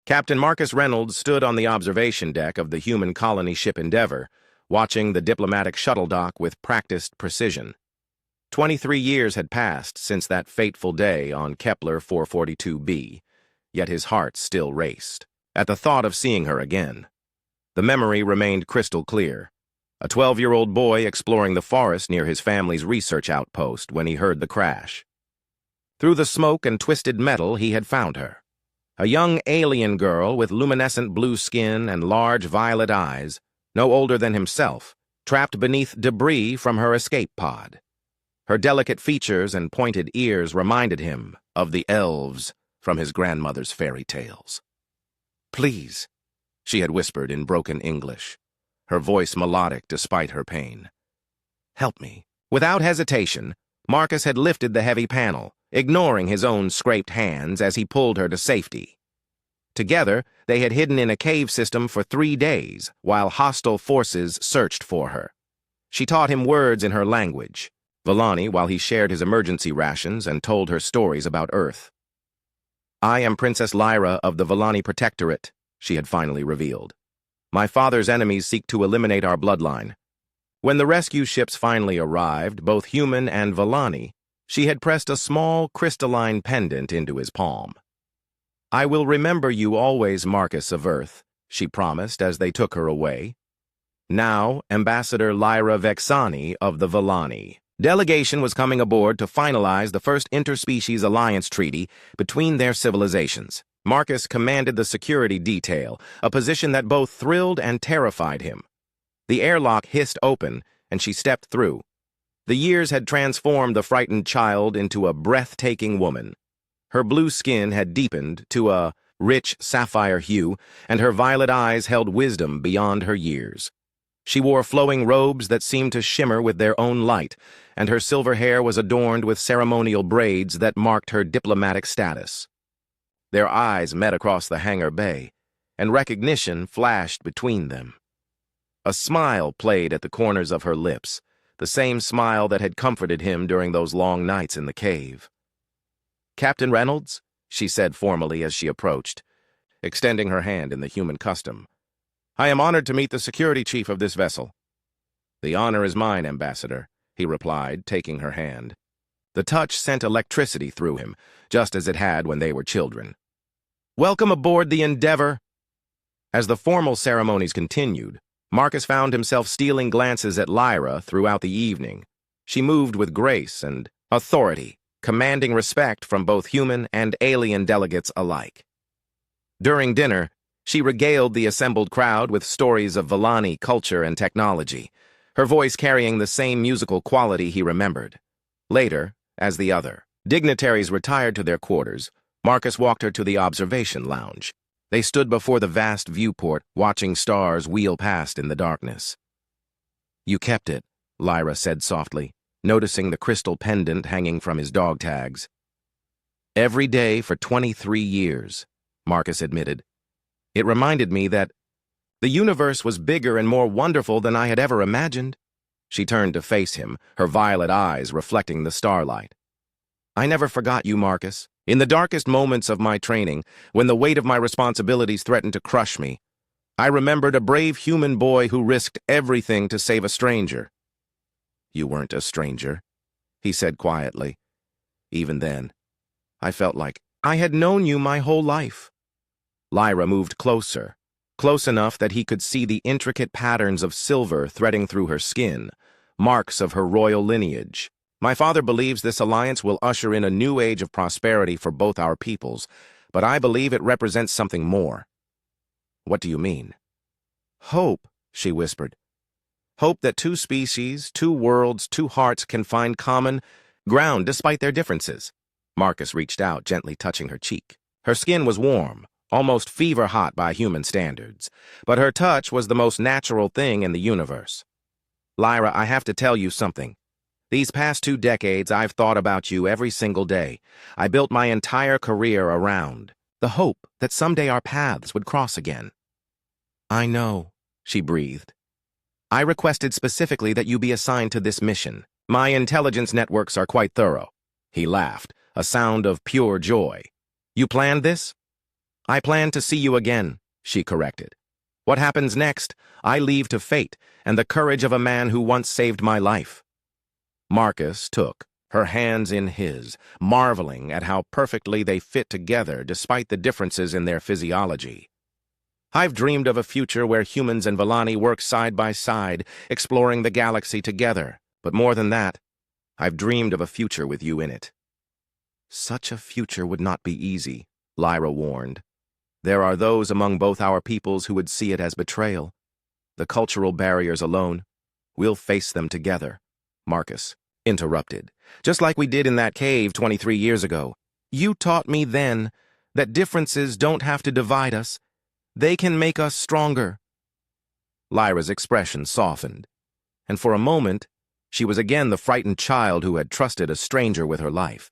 Captain Marcus Reynolds stood on the observation deck of the human colony ship Endeavour, watching the diplomatic shuttle dock with practiced precision. 23 years had passed since that fateful day on Kepler 442b, yet his heart still raced at the thought of seeing her again. The memory remained crystal clear. A 12-year-old boy exploring the forest near his family's research outpost when he heard the crash. Through the smoke and twisted metal, he had found her. A young alien girl with luminescent blue skin and large violet eyes, no older than himself, trapped beneath debris from her escape pod. Her delicate features and pointed ears reminded him of the elves from his grandmother's fairy tales. "Please," she had whispered in broken English, her voice melodic despite her pain. "Help me." Without hesitation, Marcus had lifted the heavy panel, ignoring his own scraped hands as he pulled her to safety. Together, they had hidden in a cave system for 3 days while hostile forces searched for her. She taught him words in her language, Vallani, while he shared his emergency rations and told her stories about Earth. "I am Princess Lyra of the Vallani Protectorate," she had finally revealed. "My father's enemies seek to eliminate our bloodline." When the rescue ships finally arrived, both human and Vallani, she had pressed a small crystalline pendant into his palm. "I will remember you always, Marcus of Earth," she promised as they took her away. Now, Ambassador Lyra Vexani of the Vallani. Delegation was coming aboard to finalize the first interspecies alliance treaty between their civilizations. Marcus commanded the security detail, a position that both thrilled and terrified him. The airlock hissed open, and she stepped through. The years had transformed the frightened child into a breathtaking woman. Her blue skin had deepened to a rich sapphire hue, and her violet eyes held wisdom beyond her years. She wore flowing robes that seemed to shimmer with their own light, and her silver hair was adorned with ceremonial braids that marked her diplomatic status. Their eyes met across the hangar bay, and recognition flashed between them. A smile played at the corners of her lips, the same smile that had comforted him during those long nights in the cave. "Captain Reynolds," she said formally as she approached, extending her hand in the human custom. "I am honored to meet the security chief of this vessel." "The honor is mine, Ambassador," he replied, taking her hand. The touch sent electricity through him, just as it had when they were children. "Welcome aboard the Endeavour." As the formal ceremonies continued, Marcus found himself stealing glances at Lyra throughout the evening. She moved with grace and authority, commanding respect from both human and alien delegates alike. During dinner, she regaled the assembled crowd with stories of Vallani culture and technology, her voice carrying the same musical quality he remembered. Later, as the other dignitaries retired to their quarters, Marcus walked her to the observation lounge. They stood before the vast viewport, watching stars wheel past in the darkness. "You kept it," Lyra said softly, noticing the crystal pendant hanging from his dog tags. "Every day for 23 years, Marcus admitted. "It reminded me that the universe was bigger and more wonderful than I had ever imagined." She turned to face him, her violet eyes reflecting the starlight. "I never forgot you, Marcus. In the darkest moments of my training, when the weight of my responsibilities threatened to crush me, I remembered a brave human boy who risked everything to save a stranger." "You weren't a stranger," he said quietly. "Even then, I felt like I had known you my whole life." Lyra moved closer, close enough that he could see the intricate patterns of silver threading through her skin, marks of her royal lineage. "My father believes this alliance will usher in a new age of prosperity for both our peoples, but I believe it represents something more." "What do you mean?" "Hope," she whispered. "Hope that two species, two worlds, two hearts can find common ground despite their differences." Marcus reached out, gently touching her cheek. Her skin was warm, almost fever-hot by human standards, but her touch was the most natural thing in the universe. "Lyra, I have to tell you something. These past 2 decades, I've thought about you every single day. I built my entire career around the hope that someday our paths would cross again." "I know," she breathed. "I requested specifically that you be assigned to this mission. My intelligence networks are quite thorough." He laughed, a sound of pure joy. "You planned this?" I plan to see you again, she corrected. What happens next, I leave to fate and the courage of a man who once saved my life. Marcus took her hands in his, marveling at how perfectly they fit together despite the differences in their physiology. I've dreamed of a future where humans and Villani work side by side, exploring the galaxy together. But more than that, I've dreamed of a future with you in it. Such a future would not be easy, Lyra warned. There are those among both our peoples who would see it as betrayal. The cultural barriers alone, we'll face them together. Marcus interrupted. Just like we did in that cave 23 years ago. You taught me then that differences don't have to divide us. They can make us stronger. Lyra's expression softened, and for a moment, she was again the frightened child who had trusted a stranger with her life.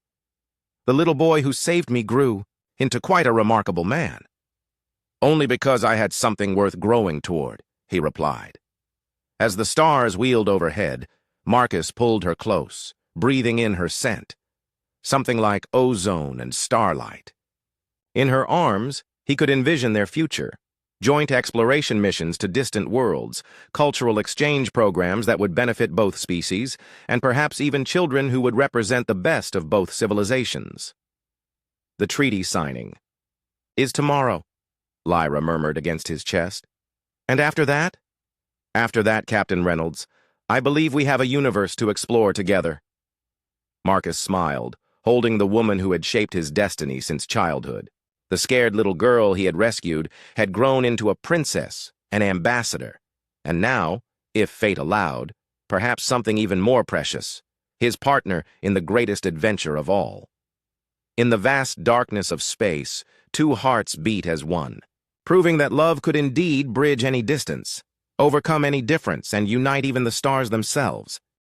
The little boy who saved me grew into quite a remarkable man. Only because I had something worth growing toward, he replied. As the stars wheeled overhead, Marcus pulled her close, breathing in her scent, something like ozone and starlight. In her arms, he could envision their future, joint exploration missions to distant worlds, cultural exchange programs that would benefit both species, and perhaps even children who would represent the best of both civilizations. The treaty signing is tomorrow, Lyra murmured against his chest. And after that? After that, Captain Reynolds, I believe we have a universe to explore together. Marcus smiled, holding the woman who had shaped his destiny since childhood. The scared little girl he had rescued had grown into a princess, an ambassador, and now, if fate allowed, perhaps something even more precious, his partner in the greatest adventure of all. In the vast darkness of space, two hearts beat as one, proving that love could indeed bridge any distance, overcome any difference, and unite even the stars themselves.